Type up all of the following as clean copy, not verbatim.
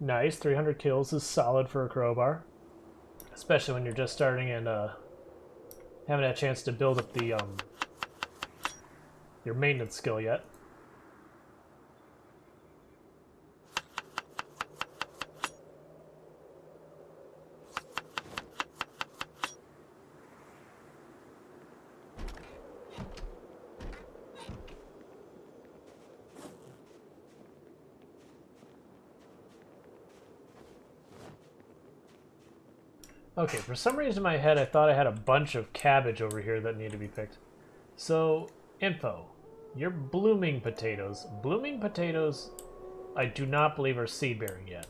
Nice, 300 kills is solid for a crowbar. Especially when you're just starting and haven't had a chance to build up the your maintenance skill yet. Okay, for some reason in my head I thought I had a bunch of cabbage over here that need to be picked. So, info. Your blooming potatoes. Blooming potatoes, I do not believe are seed bearing yet.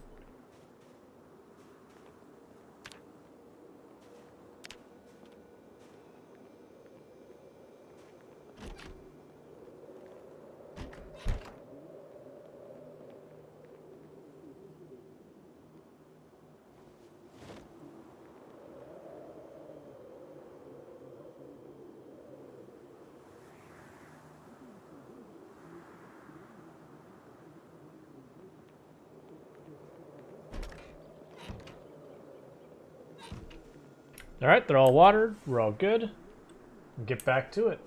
Alright, they're all watered. We're all good. Get back to it.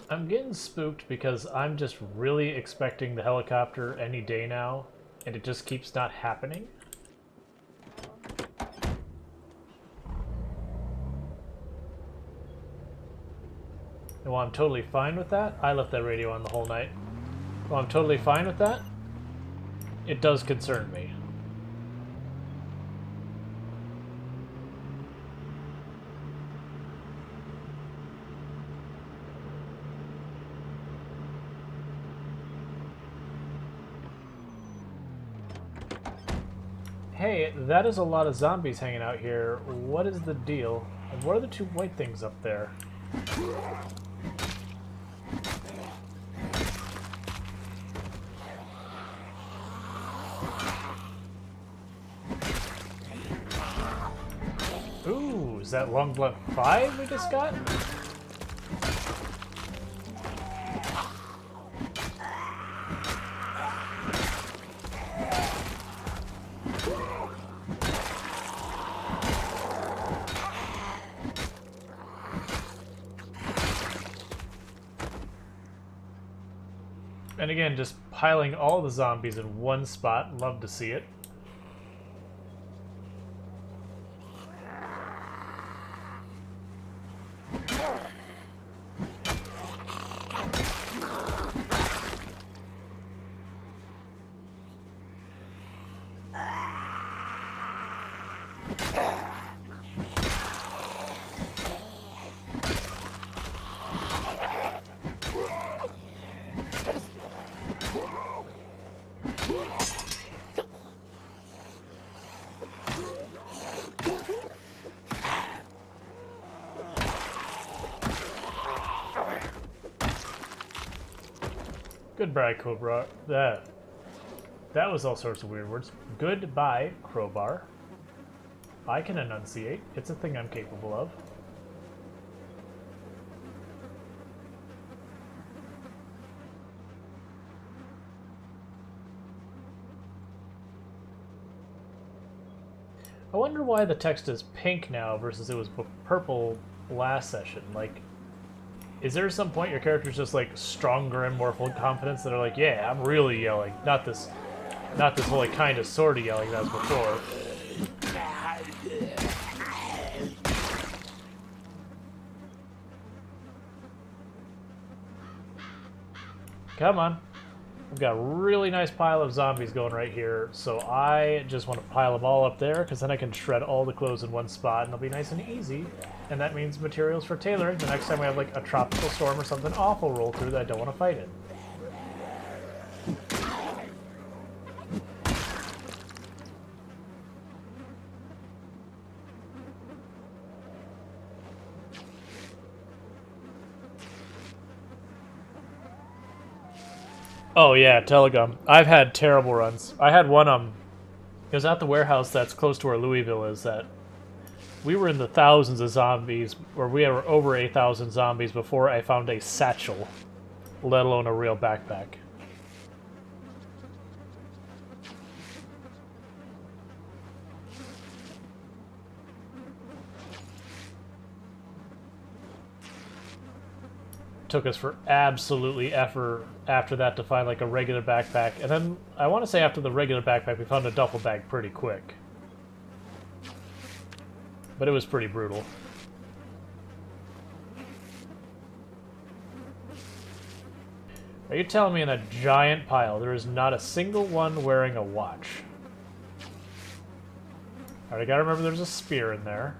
I'm getting spooked because I'm just really expecting the helicopter any day now, and it just keeps not happening. And while I'm totally fine with that, I left that radio on the whole night. While I'm totally fine with that, it does concern me. Hey, that is a lot of zombies hanging out here. What is the deal? And what are the two white things up there? Ooh, is that long blunt 5 we just got? And again, just piling all the zombies in one spot. Love to see it. Goodbye, Cobra. That was all sorts of weird words. Goodbye, crowbar. I can enunciate. It's a thing I'm capable of. I wonder why the text is pink now versus it was purple last session. Like, is there some point your character's just like stronger and more full of confidence that are like, yeah, I'm really yelling, not this whole like kind of sort of yelling that was before. Come on. I've got a really nice pile of zombies going right here, so I just want to pile them all up there, because then I can shred all the clothes in one spot, and it'll be nice and easy. And that means materials for tailoring the next time we have like a tropical storm or something awful roll through that I don't want to fight in. Oh yeah, Telegram. I've had terrible runs. I had one, it was at the warehouse that's close to where Louisville is, that we were in the thousands of zombies, or we were over 8,000 zombies before I found a satchel, let alone a real backpack. Took us for absolutely effort after that to find like a regular backpack, and then I want to say after the regular backpack we found a duffel bag pretty quick, but it was pretty brutal. Are you telling me in a giant pile there is not a single one wearing a watch? Alright, I gotta remember there's a spear in there.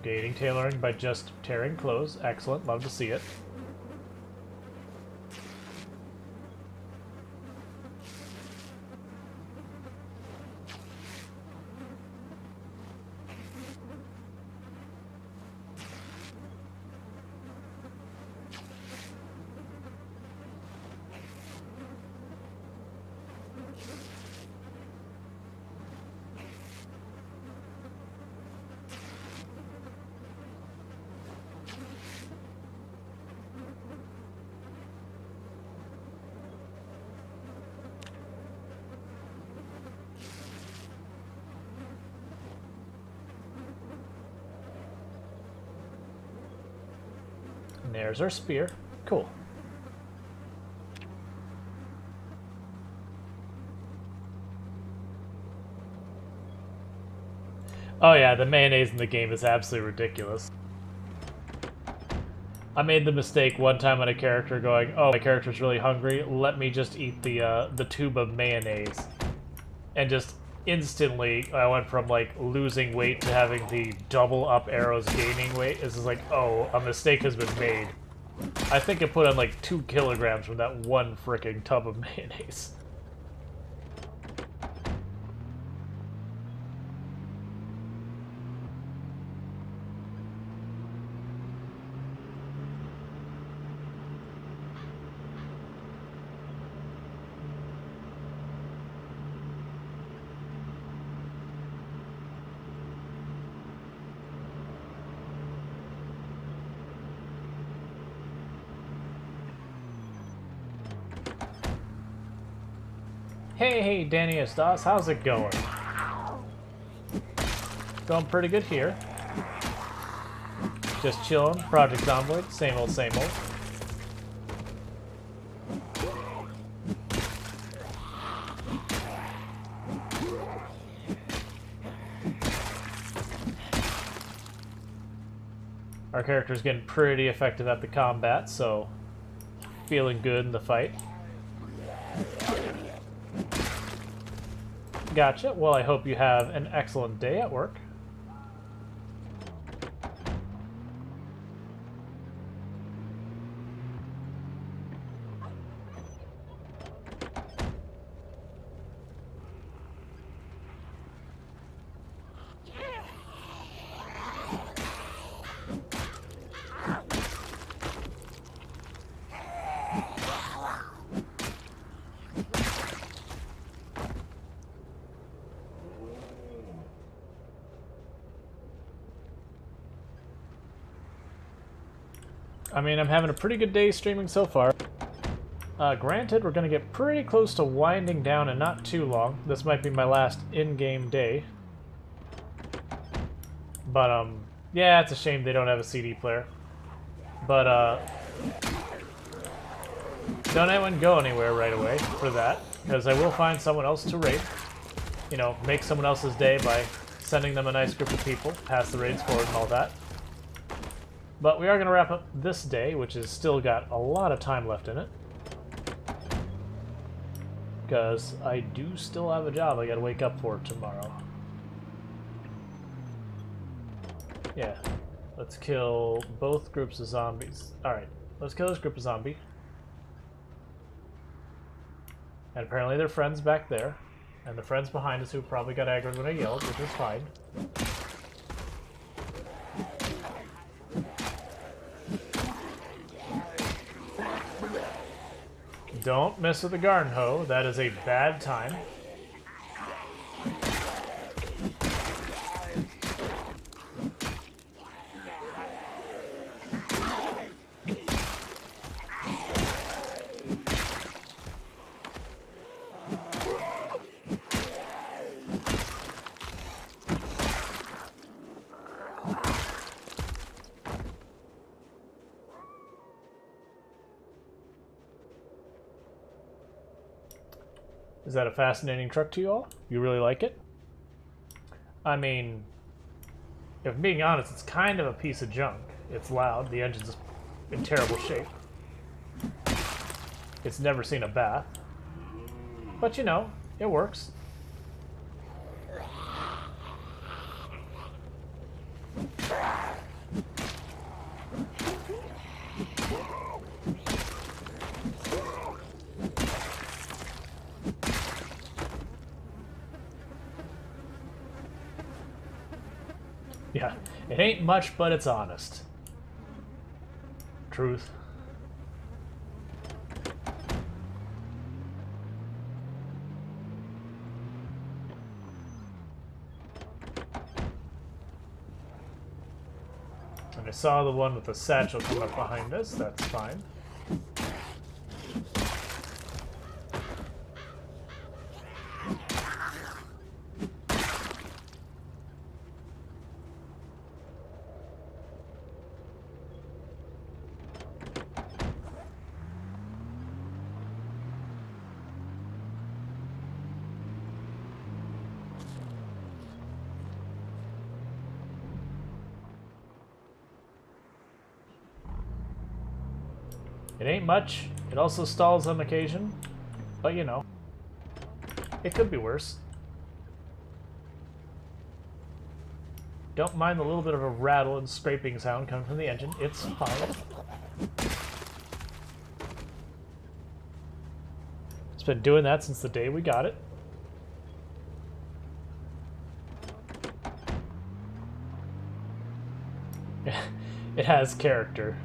Dating tailoring by just tearing clothes. Excellent. Love to see it. And there's our spear. Cool. Oh yeah, the mayonnaise in the game is absolutely ridiculous. I made the mistake one time on a character going, oh, my character's really hungry, let me just eat the tube of mayonnaise. And just instantly, I went from, like, losing weight to having the double up arrows gaining weight. It's just like, oh, a mistake has been made. I think it put on, like, 2 kilograms from that one frickin' tub of mayonnaise. Hey, Danny Estos, how's it going? Going pretty good here. Just chilling, Project Zomboid, same old, same old. Our character's getting pretty effective at the combat, so feeling good in the fight. Gotcha. Well, I hope you have an excellent day at work. I mean, I'm having a pretty good day streaming so far. Granted, we're going to get pretty close to winding down in not too long. This might be my last in-game day. But, yeah, it's a shame they don't have a CD player. But, don't anyone go anywhere right away for that, because I will find someone else to raid. You know, make someone else's day by sending them a nice group of people, pass the raids forward and all that. But we are going to wrap up this day, which has still got a lot of time left in it. Because I do still have a job I got to wake up for tomorrow. Yeah. Let's kill both groups of zombies. Alright, let's kill this group of zombie. And apparently their friends back there. And the friends behind us who probably got aggroed when I yelled, which is fine. Don't mess with the garden hoe. That is a bad time. Is that a fascinating truck to you all? You really like it? I mean, if I'm being honest, it's kind of a piece of junk. It's loud, the engine's in terrible shape. It's never seen a bath. But you know, it works. Yeah, it ain't much, but it's honest. Truth. And I saw the one with the satchel come up behind us, that's fine. It ain't much. It also stalls on occasion. But you know, it could be worse. Don't mind the little bit of a rattle and scraping sound coming from the engine. It's fine. It's been doing that since the day we got it. It has character.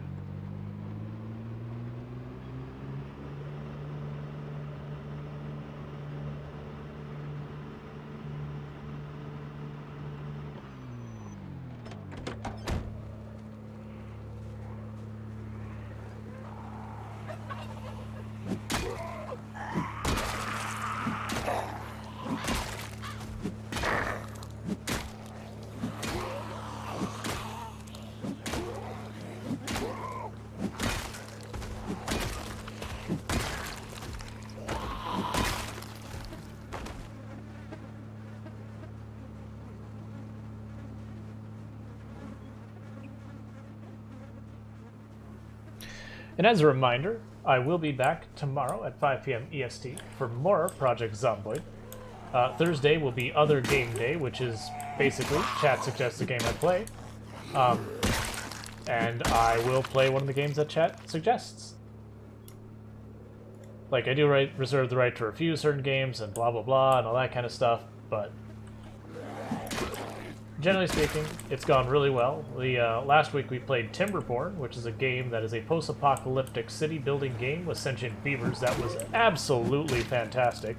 And as a reminder, I will be back tomorrow at 5 p.m. EST for more Project Zomboid. Thursday will be Other Game Day, which is basically chat suggests a game I play. And I will play one of the games that chat suggests. Like, I do reserve the right to refuse certain games and blah blah blah and all that kind of stuff, but generally speaking, it's gone really well. Last week we played Timberborn, which is a game that is a post-apocalyptic city-building game with sentient beavers. That was absolutely fantastic.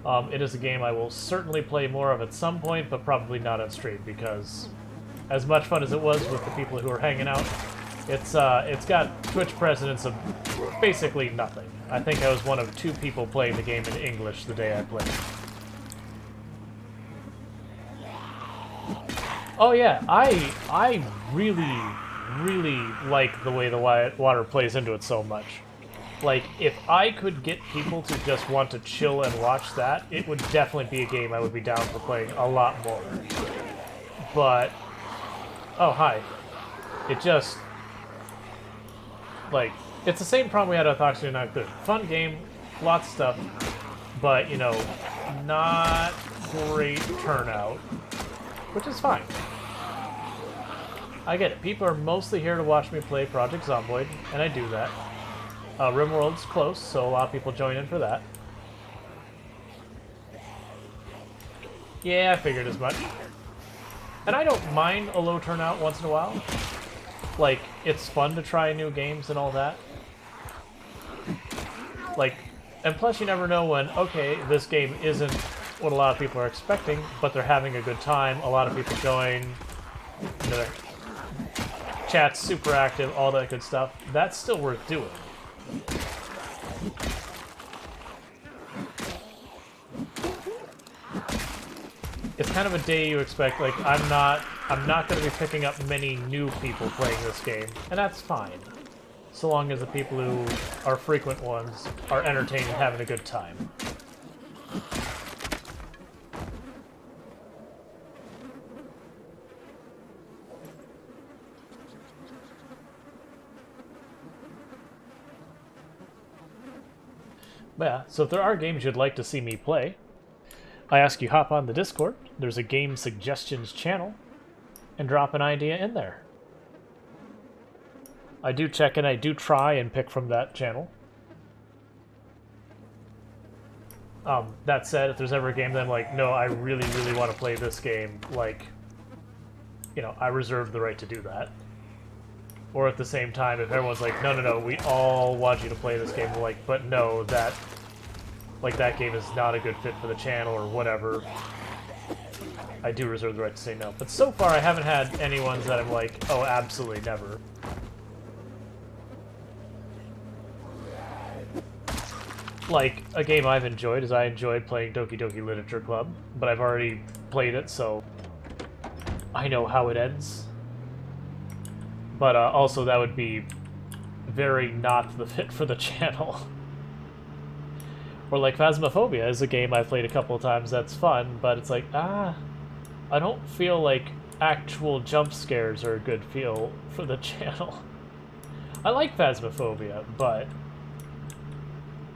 It is a game I will certainly play more of at some point, but probably not on stream, because as much fun as it was with the people who were hanging out, it's got Twitch precedence of basically nothing. I think I was one of 2 people playing the game in English the day I played. Oh yeah, I really like the way the water plays into it so much. Like, if I could get people to just want to chill and watch that, it would definitely be a game I would be down for playing a lot more. But, oh hi, it just, like, it's the same problem we had with Oxygen Not Good. Fun game, lots of stuff, but, you know, not great turnout, which is fine. I get it. People are mostly here to watch me play Project Zomboid, and I do that. RimWorld's close, so a lot of people join in for that. Yeah, I figured as much. And I don't mind a low turnout once in a while. Like, it's fun to try new games and all that. Like, and plus you never know when, okay, this game isn't what a lot of people are expecting, but they're having a good time, a lot of people join, you know, their chat's super active, all that good stuff. That's still worth doing. It's kind of a day you expect, like, I'm not going to be picking up many new people playing this game, and that's fine. So long as the people who are frequent ones are entertained and having a good time. But yeah, so if there are games you'd like to see me play, I ask you hop on the Discord, there's a game suggestions channel, and drop an idea in there. I do check and I do try and pick from that channel. That said, if there's ever a game that I'm like, no, I really, really want to play this game, like, you know, I reserve the right to do that. Or at the same time, if everyone's like, no, no, no, we all want you to play this game, we're like, but no, that, like, that game is not a good fit for the channel or whatever, I do reserve the right to say no. But so far, I haven't had any ones that I'm like, oh, absolutely never. Like, a game I've enjoyed is I enjoyed playing Doki Doki Literature Club, but I've already played it, so I know how it ends. But also, that would be very not the fit for the channel. Or like Phasmophobia is a game I've played a couple of times that's fun, but it's like, I don't feel like actual jump scares are a good feel for the channel. I like Phasmophobia, but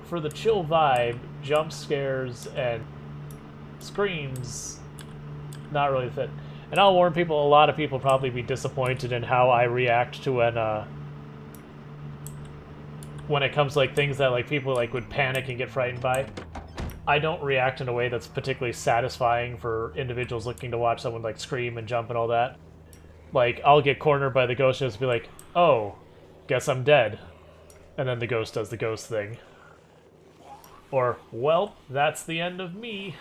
for the chill vibe, jump scares and screams, not really fit. And I'll warn people, a lot of people probably be disappointed in how I react to when it comes to like things that like people like would panic and get frightened by. I don't react in a way that's particularly satisfying for individuals looking to watch someone like scream and jump and all that. Like, I'll get cornered by the ghost and just be like, oh, guess I'm dead. And then the ghost does the ghost thing. Or, well, that's the end of me.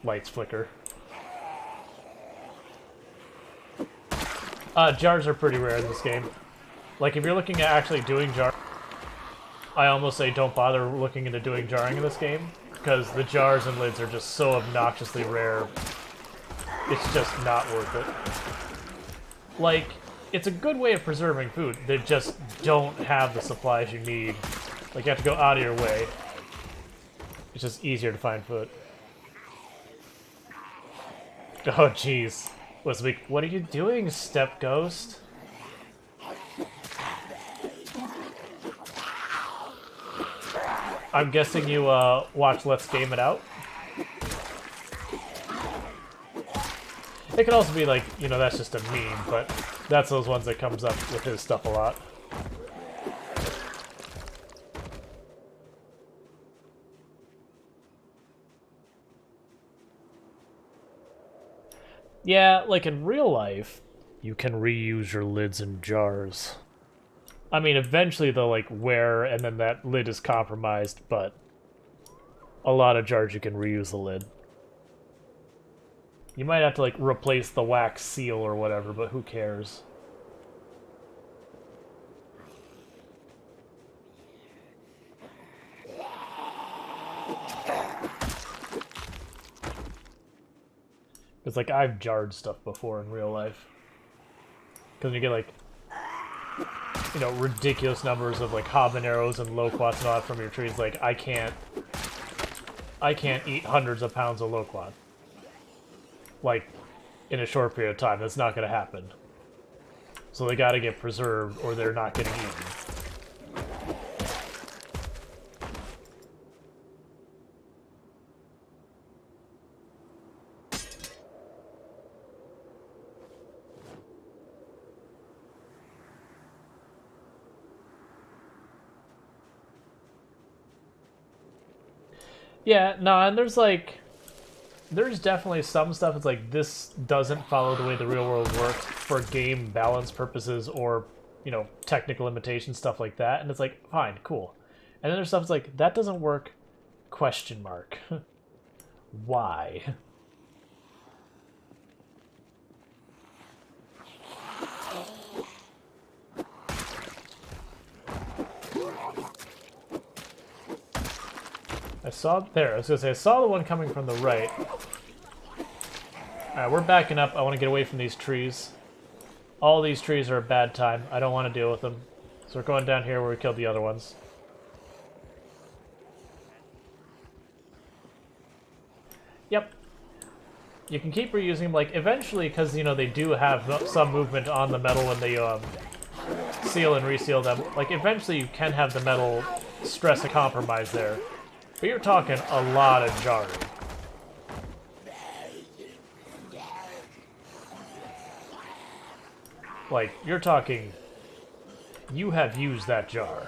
Lights flicker. Jars are pretty rare in this game. Like, if you're looking at actually doing jars, I almost say don't bother looking into doing jarring in this game, because the jars and lids are just so obnoxiously rare. It's just not worth it. Like, it's a good way of preserving food. They just don't have the supplies you need. Like, you have to go out of your way. It's just easier to find food. Oh, jeez. What are you doing, Step Ghost? I'm guessing you watch Let's Game It Out? It could also be like, you know, that's just a meme, but that's those ones that comes up with his stuff a lot. Yeah, like in real life, you can reuse your lids and jars. I mean, eventually they'll like wear and then that lid is compromised, but a lot of jars you can reuse the lid. You might have to like replace the wax seal or whatever, but who cares? It's like I've jarred stuff before in real life. Because you get like, you know, ridiculous numbers of like habaneros and loquats and all that from your trees. Like I can't eat hundreds of pounds of loquat. Like in a short period of time. That's not going to happen. So they got to get preserved or they're not getting eaten. Yeah, no, and there's like, there's definitely some stuff it's like this doesn't follow the way the real world works for game balance purposes or, you know, technical limitations, stuff like that. And it's like, fine, cool. And then there's stuff that's like, that doesn't work, question mark. Why? I saw, there, I was gonna say, I saw the one coming from the right. Alright, we're backing up. I want to get away from these trees. All these trees are a bad time. I don't want to deal with them. So we're going down here where we killed the other ones. Yep. You can keep reusing them, like, eventually, because, you know, they do have some movement on the metal when they, seal and reseal them. Like, eventually you can have the metal stress a compromise there. But you're talking a lot of jarring. Like, you're talking... You have used that jar.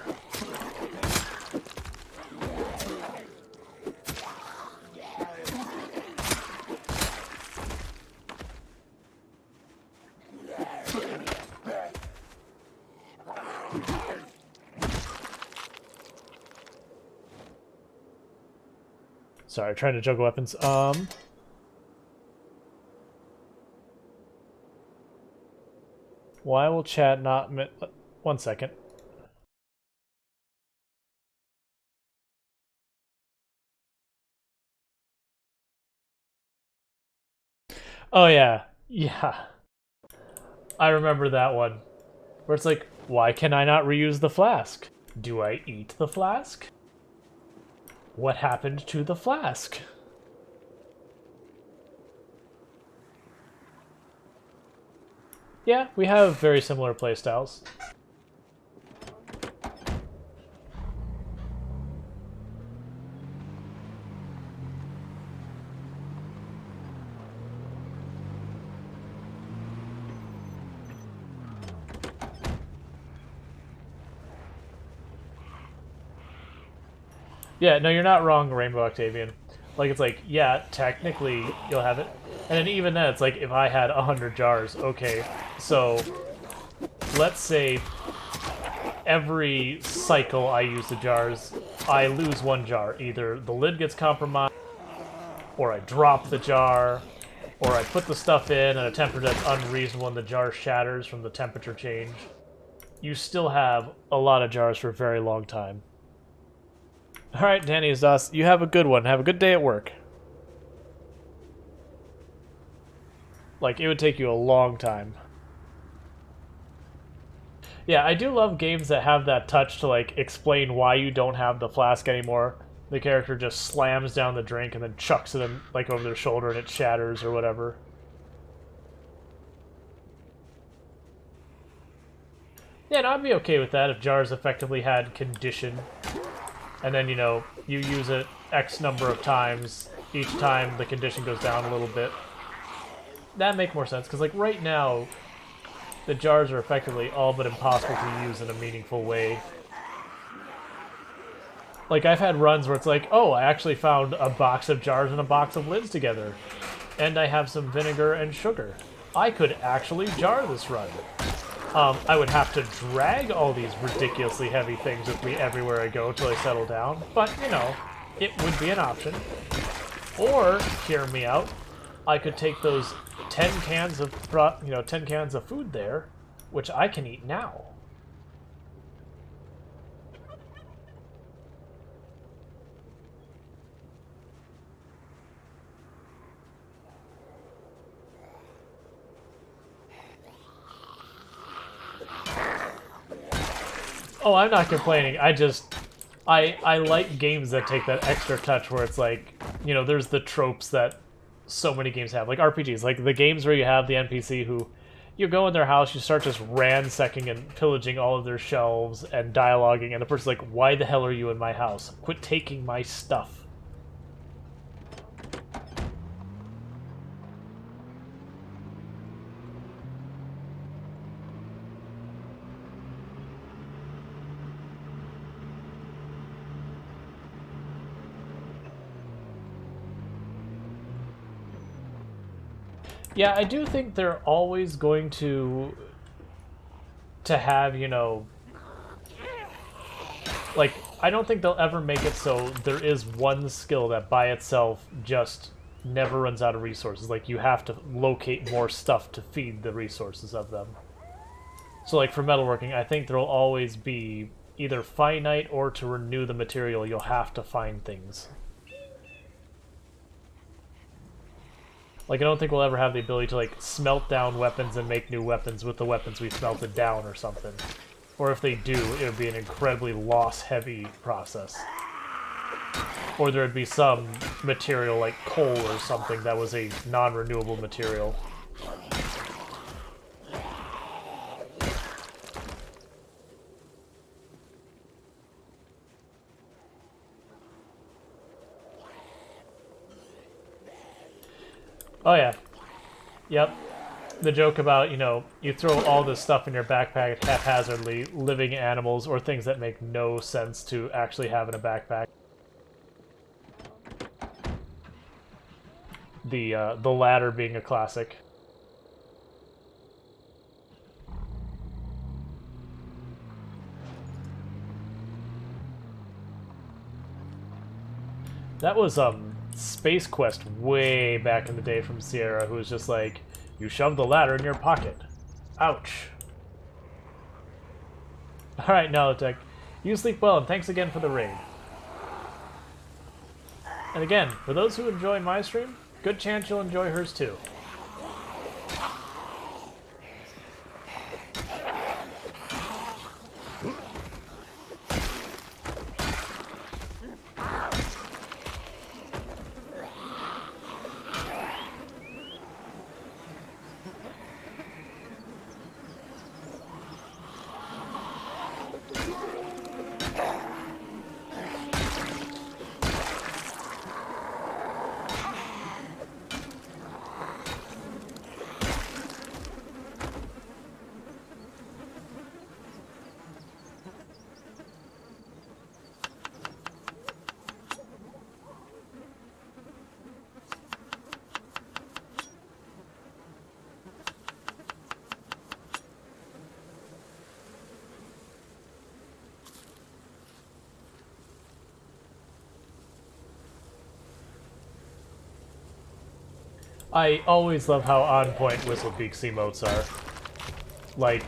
Sorry, trying to juggle weapons. Why will chat not... 1 second. Oh, yeah. Yeah. I remember that one. Where it's like, why can I not reuse the flask? Do I eat the flask? What happened to the flask? Yeah, we have very similar playstyles. Yeah, no, you're not wrong, Rainbow Octavian. Like, it's like, yeah, technically you'll have it. And then even then, it's like, if I had 100 jars, okay, so let's say every cycle I use the jars, I lose 1 jar. Either the lid gets compromised, or I drop the jar, or I put the stuff in at a temperature that's unreasonable and the jar shatters from the temperature change. You still have a lot of jars for a very long time. Alright, Danny Azdas, you have a good one. Have a good day at work. Like, it would take you a long time. Yeah, I do love games that have that touch to, like, explain why you don't have the flask anymore. The character just slams down the drink and then chucks it in, like, over their shoulder and it shatters or whatever. Yeah, no, I'd be okay with that if jars effectively had condition. And then, you know, you use it X number of times. Each time the condition goes down a little bit. That'd make more sense, because, like, right now, the jars are effectively all but impossible to use in a meaningful way. Like, I've had runs where it's like, oh, I actually found a box of jars and a box of lids together. And I have some vinegar and sugar. I could actually jar this run. I would have to drag all these ridiculously heavy things with me everywhere I go till I settle down. But, you know, it would be an option. Or, hear me out, I could take those 10 cans of, 10 cans of food there, which I can eat now. Oh, I'm not complaining. I like games that take that extra touch where it's like, you know, there's the tropes that so many games have, like RPGs, like the games where you have the NPC who, you go in their house, you start just ransacking and pillaging all of their shelves and dialoguing, and the person's like, why the hell are you in my house? Quit taking my stuff. Yeah, I do think they're always going to have, you know, like, I don't think they'll ever make it so there is one skill that by itself just never runs out of resources. Like, you have to locate more stuff to feed the resources of them. So, like, for metalworking, I think there'll always be either finite or to renew the material, you'll have to find things. Like, I don't think we'll ever have the ability to, like, smelt down weapons and make new weapons with the weapons we smelted down or something. Or if they do, it would be an incredibly loss-heavy process. Or there would be some material like coal or something that was a non-renewable material. Oh yeah. Yep. The joke about, you know, you throw all this stuff in your backpack haphazardly, living animals or things that make no sense to actually have in a backpack. The ladder being a classic. That was Space Quest way back in the day from Sierra, who was just like, you shove the ladder in your pocket. Ouch. Alright, Nalotech. You sleep well, and thanks again for the raid. And again, for those who enjoy my stream, good chance you'll enjoy hers too. I always love how on point Whistlebeak's emotes are. Like,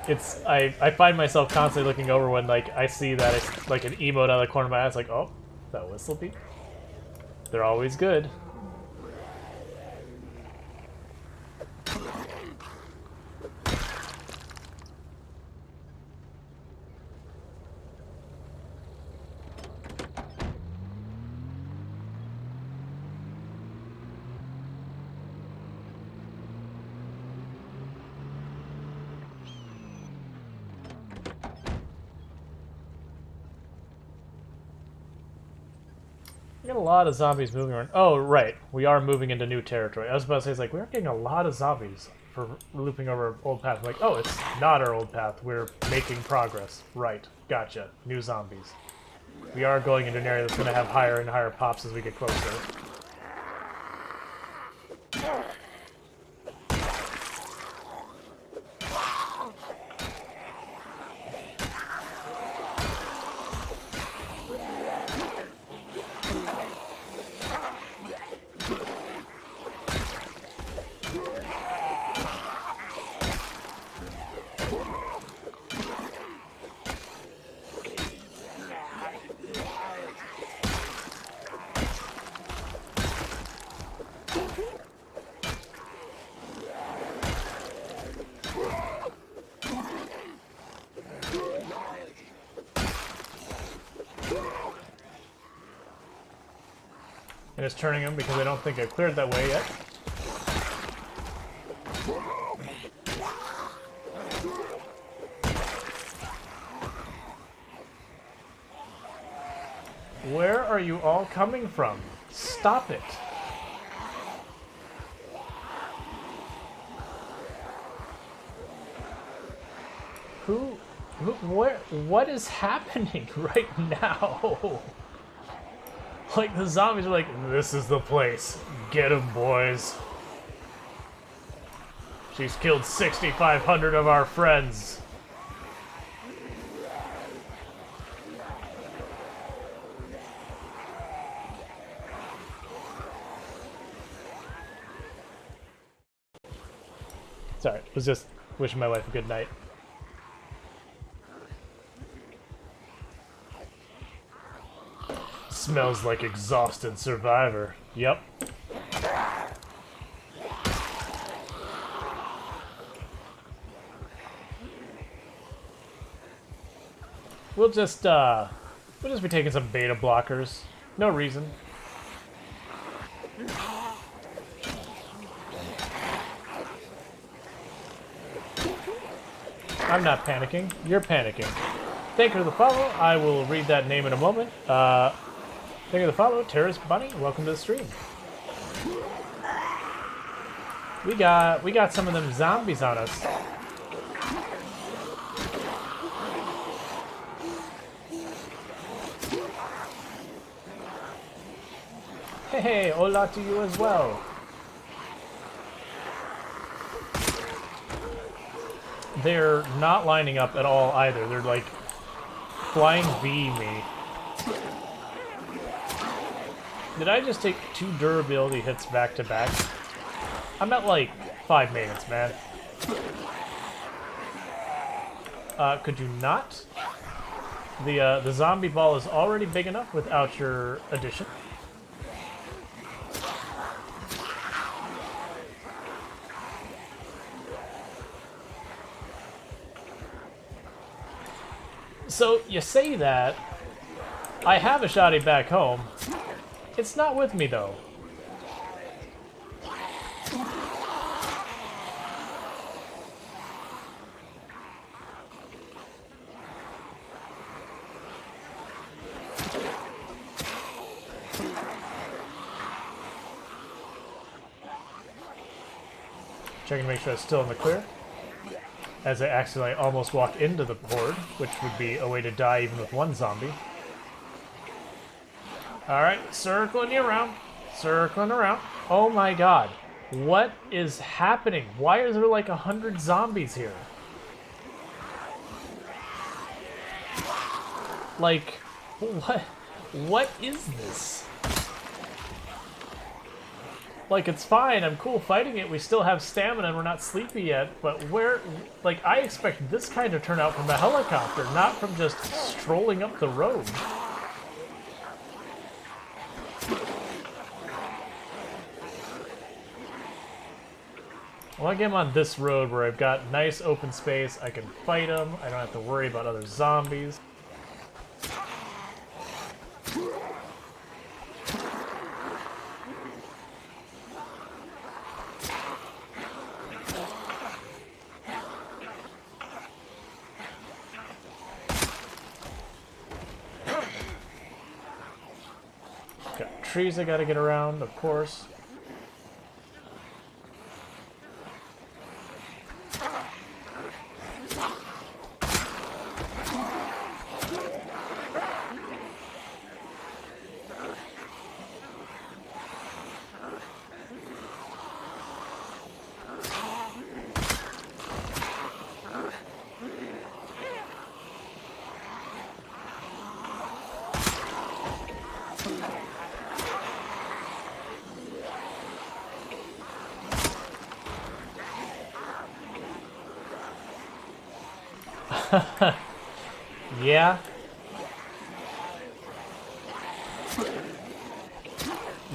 it's I find myself constantly looking over when like I see that it's like an emote out of the corner of my eye. It's like, oh, that Whistlebeak. They're always good. We got a lot of zombies moving around. Oh, right. We are moving into new territory. I was about to say, it's like, we're getting a lot of zombies for looping over old path. Like, oh, it's not our old path. We're making progress. Right. Gotcha. New zombies. We are going into an area that's going to have higher and higher pops as we get closer. And it's turning them because I don't think I've cleared that way yet. Where are you all coming from? Stop it. What is happening right now? Like, the zombies are like, this is the place. Get 'em, boys. She's killed 6,500 of our friends. Sorry, was just wishing my wife a good night. Smells like exhausted survivor. Yep. We'll just be taking some beta blockers. No reason. I'm not panicking. You're panicking. Thank you for the follow. I will read that name in a moment. Thank you for the follow, Terrace Bunny. Welcome to the stream. We got some of them zombies on us. Hey, hola to you as well. They're not lining up at all either. They're like flying V me. Did I just take 2 durability hits back to back? I'm at like 5 minutes, man. Could you not? The zombie ball is already big enough without your addition. So, you say that. I have a shotty back home. It's not with me, though. Checking to make sure it's still in the clear. As I accidentally almost walked into the horde, which would be a way to die even with 1 zombie. Alright, circling you around. Circling around. Oh my god. What is happening? Why is there like 100 zombies here? Like, what is this? Like, it's fine, I'm cool fighting it, we still have stamina and we're not sleepy yet, but where, like, I expect this kind of turnout from a helicopter, not from just strolling up the road. Well, I get on this road where I've got nice open space, I can fight them, I don't have to worry about other zombies. Got trees I gotta get around, of course. Yeah.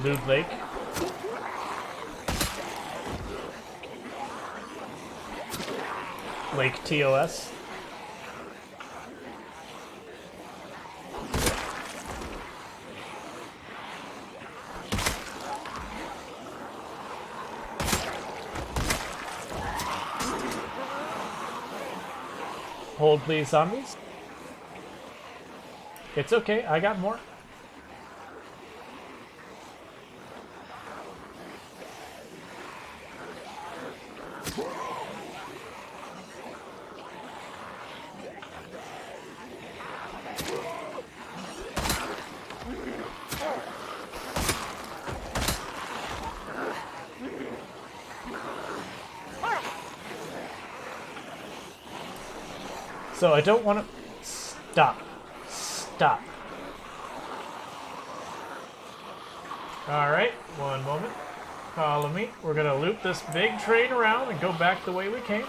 Loot Lake. Lake TOS. Hold please, zombies. It's okay, I got more. So I don't want to... Stop. Stop. Alright, one moment. Follow me. We're going to loop this big train around and go back the way we came.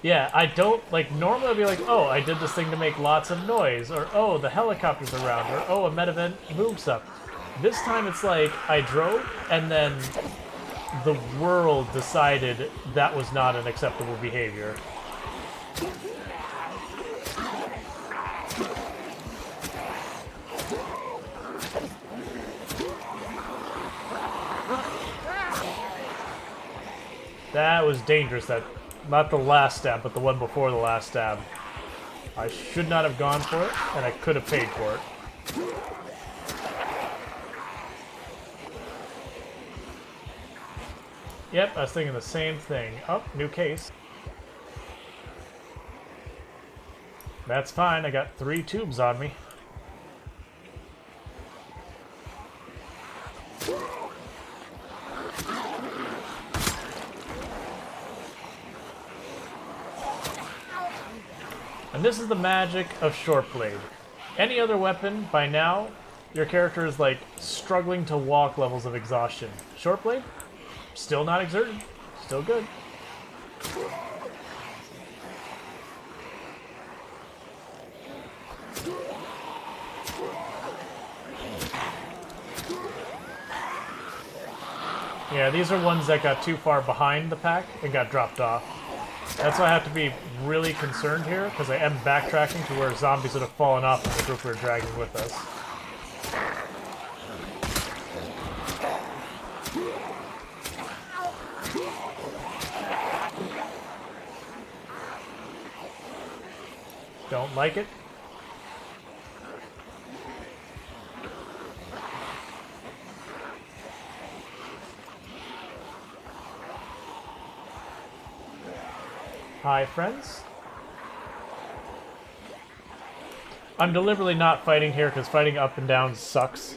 Yeah, I don't, like, normally I'd be like, oh, I did this thing to make lots of noise, or, oh, the helicopter's around, or, oh, a med event moves up. This time it's like, I drove, and then the world decided that was not an acceptable behavior. That was dangerous, that... Not the last stab, but the one before the last stab. I should not have gone for it, and I could have paid for it. Yep, I was thinking the same thing. Oh, new case. That's fine, I got 3 tubes on me. And this is the magic of short blade. Any other weapon, by now, your character is like struggling to walk levels of exhaustion. Short blade, still not exerted, still good. Yeah, these are ones that got too far behind the pack and got dropped off. That's why I have to be really concerned here, because I am backtracking to where zombies would have fallen off in the group we were dragging with us. Don't like it. Hi, friends. I'm deliberately not fighting here because fighting up and down sucks.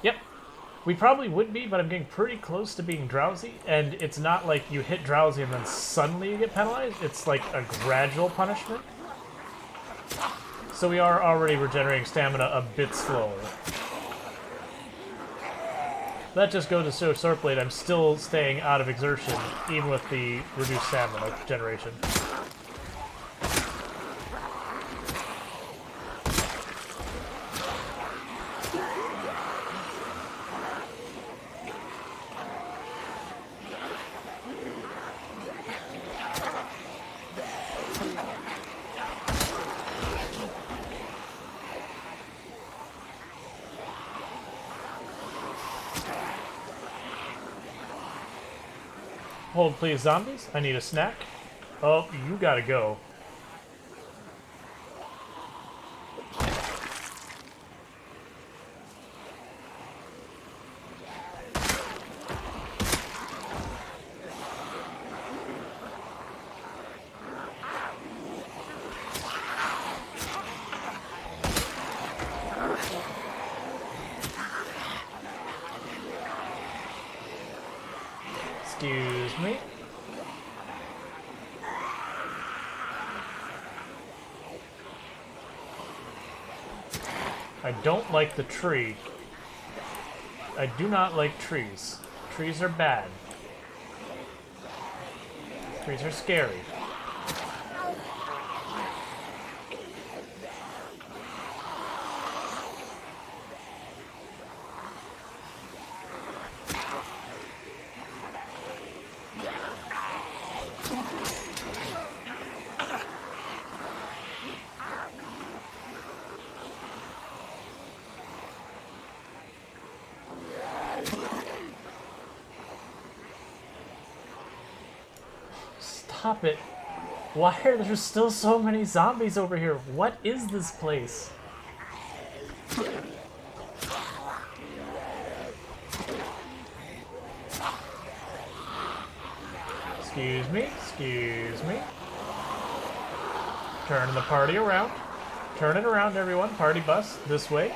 Yep. We probably would be, but I'm getting pretty close to being drowsy, and it's not like you hit drowsy and then suddenly you get penalized. It's like a gradual punishment. So we are already regenerating stamina a bit slower. That just goes to show Swordblade, I'm still staying out of exertion, even with the reduced stamina generation. Hold please, zombies. I need a snack. Oh, you gotta go. Excuse me. I don't like the tree. I do not like trees. Trees are bad. Trees are scary. Stop it. Why are there still so many zombies over here? What is this place? Excuse me, excuse me. Turning the party around. Turn it around, everyone. Party bus, this way.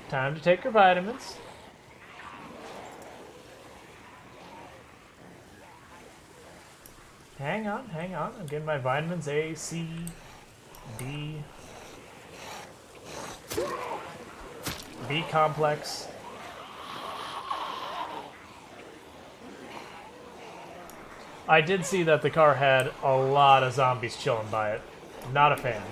Time to take your vitamins. Hang on, hang on. I'm getting my vitamins A, C, D, B complex. I did see that the car had a lot of zombies chilling by it. Not a fan.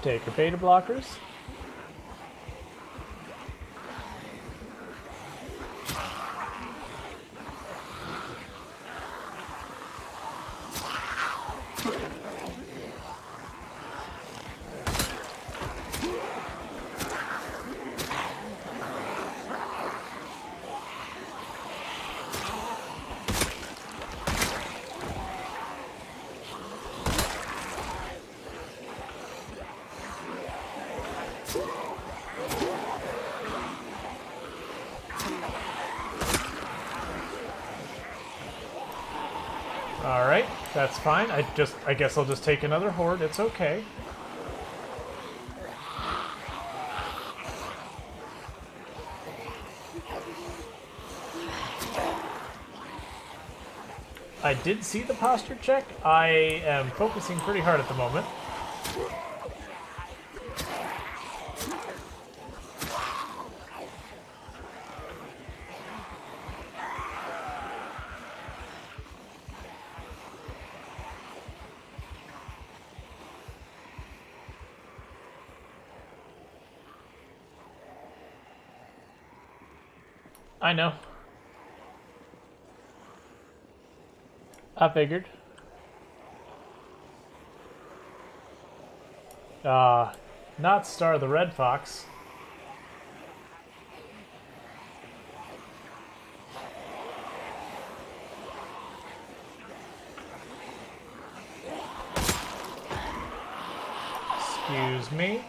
Take your beta blockers. Alright, that's fine. I guess I'll just take another horde. It's okay. I did see the posture check. I am focusing pretty hard at the moment. I know. I figured. Not Star the Red Fox. Excuse me.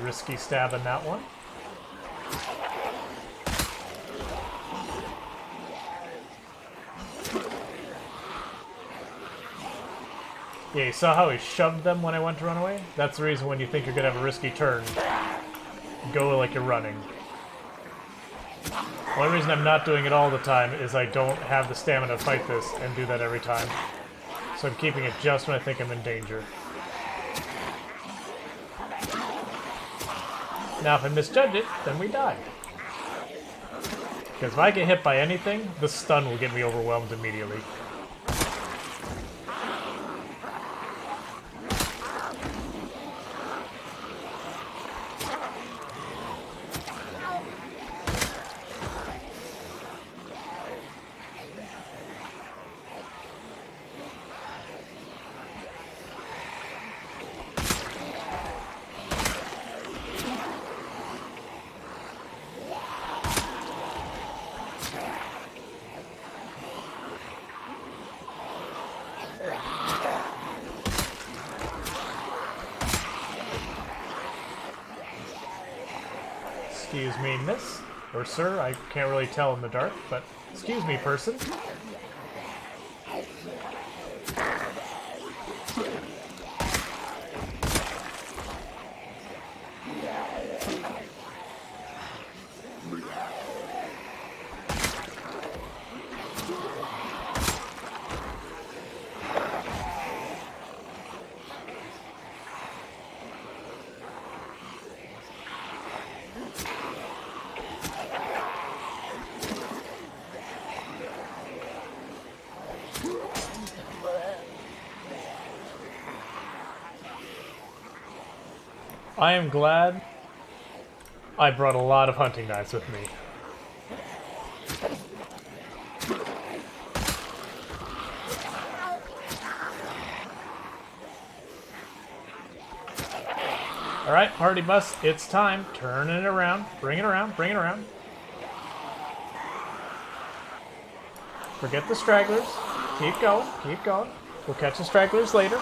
Risky stab in that one. Yeah, you saw how he shoved them when I went to run away? That's the reason when you think you're gonna have a risky turn, go like you're running. The only reason I'm not doing it all the time is I don't have the stamina to fight this and do that every time. So I'm keeping it just when I think I'm in danger. Now if I misjudge it, then we die. Because if I get hit by anything, the stun will get me overwhelmed immediately. Excuse me, miss. Or sir, I can't really tell in the dark, but excuse me, person. I am glad I brought a lot of hunting knives with me. Alright, party bus, it's time. Turn it around. Bring it around. Bring it around. Forget the stragglers. Keep going. Keep going. We'll catch the stragglers later.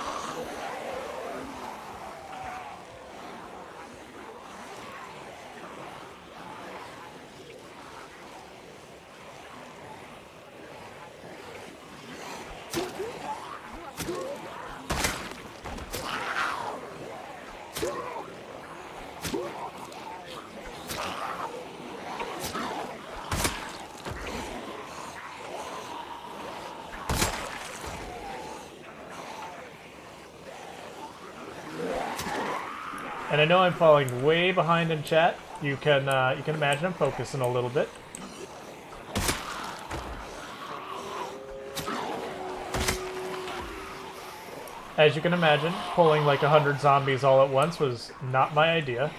And I know I'm falling way behind in chat. You can imagine I'm focusing a little bit. As you can imagine, pulling like 100 zombies all at once was not my idea.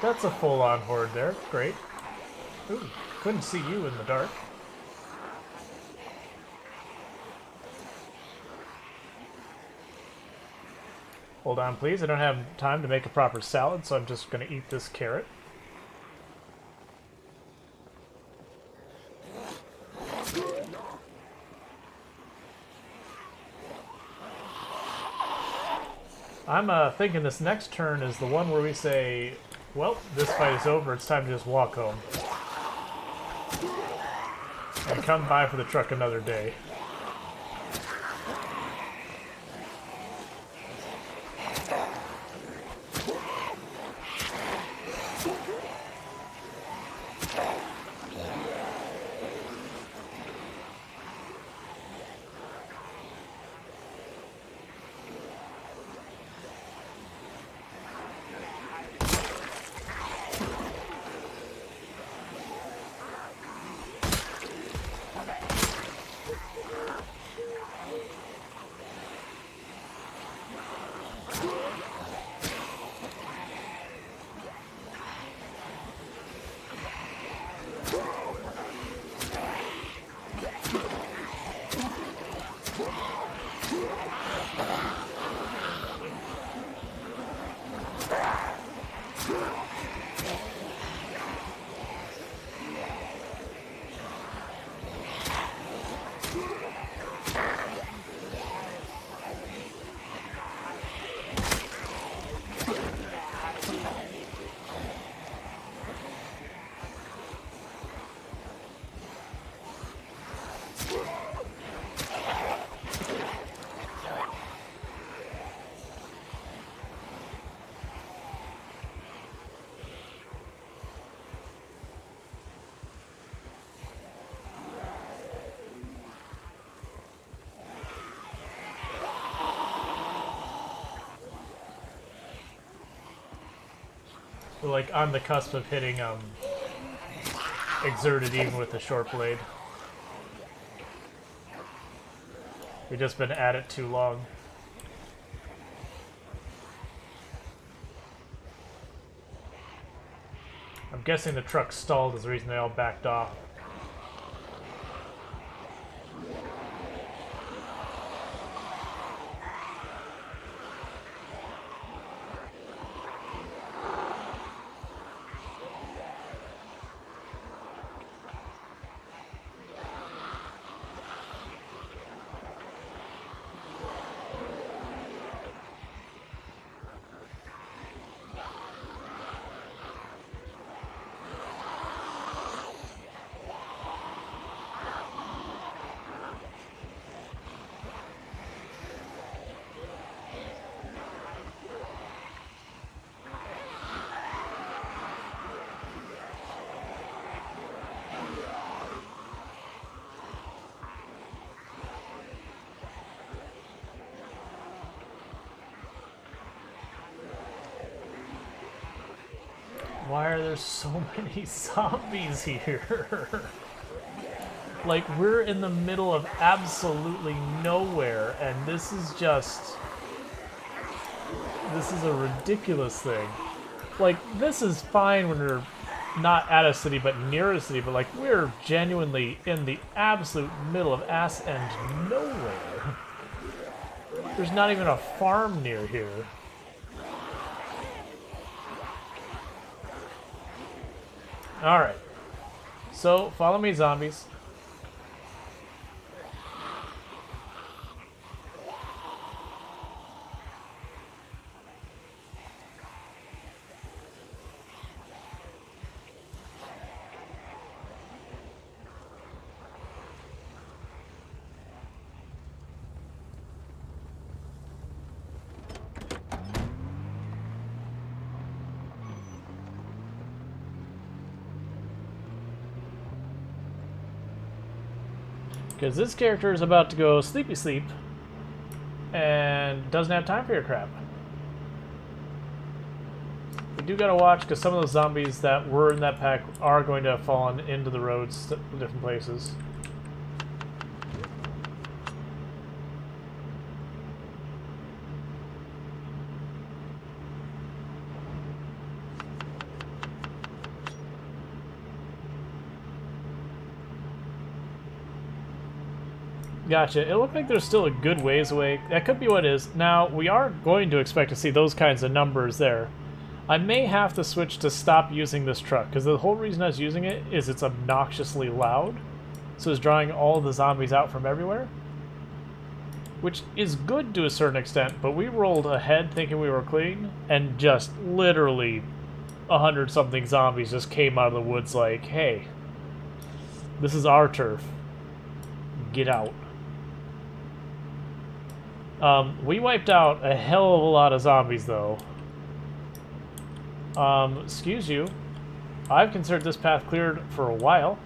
That's a full-on horde there. Great. Ooh, couldn't see you in the dark. Hold on, please. I don't have time to make a proper salad, so I'm just going to eat this carrot. I'm thinking this next turn is the one where we say, well, this fight is over, it's time to just walk home. And come by for the truck another day. We're like on the cusp of hitting exerted even with the short blade. We've just been at it too long. I'm guessing the truck stalled is the reason they all backed off. Why are there so many zombies here? Like, we're in the middle of absolutely nowhere, and this is a ridiculous thing. Like, this is fine when we're not at a city, but near a city, but like, we're genuinely in the absolute middle of ass end nowhere. There's not even a farm near here. Alright. So, follow me, zombies. Because this character is about to go sleepy sleep and doesn't have time for your crap. We do gotta watch because some of those zombies that were in that pack are going to have fallen into the roads in different places. Gotcha. It looked like there's still a good ways away. That could be what it is. Now, we are going to expect to see those kinds of numbers there. I may have to switch to stop using this truck, because the whole reason I was using it is it's obnoxiously loud. So it's drawing all the zombies out from everywhere. Which is good to a certain extent, but we rolled ahead thinking we were clean, and just literally 100-something zombies just came out of the woods like, hey, this is our turf. Get out. We wiped out a hell of a lot of zombies, though. Excuse you. I've considered this path cleared for a while.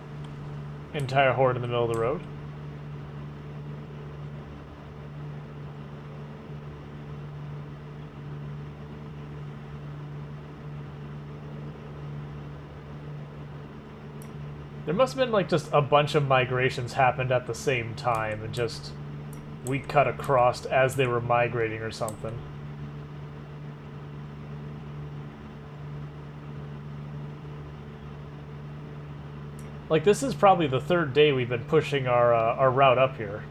Entire horde in the middle of the road. There must have been, like, just a bunch of migrations happened at the same time, and just we cut across as they were migrating or something. Like, this is probably the third day we've been pushing our route up here.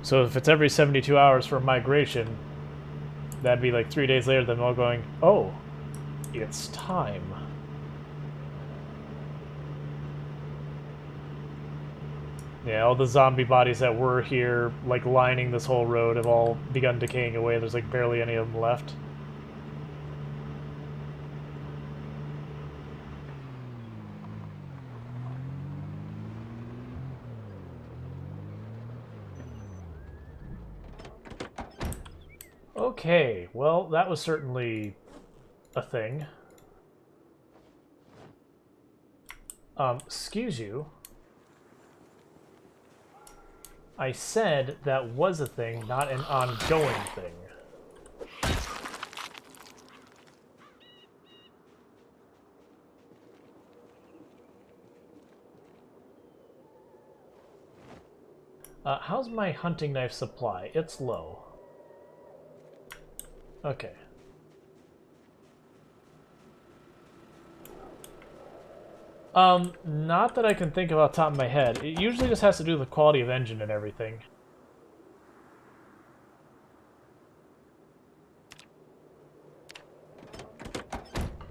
So if it's every 72 hours for migration, that'd be like 3 days later, them all going, oh, it's time. Yeah, all the zombie bodies that were here, like, lining this whole road have all begun decaying away. There's, like, barely any of them left. Okay, well, that was certainly a thing. Excuse you. I said that was a thing, not an ongoing thing. How's my hunting knife supply? It's low. Okay. Not that I can think of off the top of my head. It usually just has to do with the quality of engine and everything.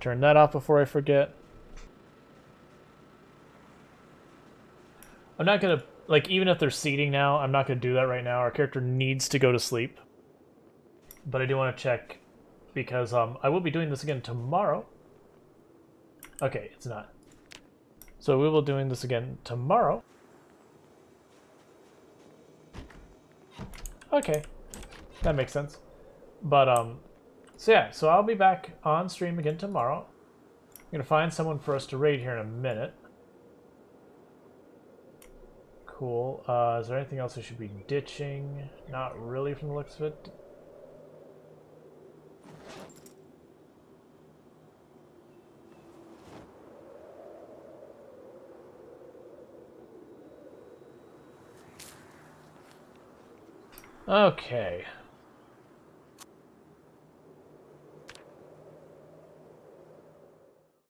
Turn that off before I forget. I'm not gonna, like, even if they're seating now, I'm not gonna do that right now. Our character needs to go to sleep. But I do want to check, because I will be doing this again tomorrow. Okay, it's not. So we will be doing this again tomorrow. Okay, that makes sense. But, so yeah, so I'll be back on stream again tomorrow. I'm gonna find someone for us to raid here in a minute. Cool. Is there anything else I should be ditching? Not really from the looks of it. Okay.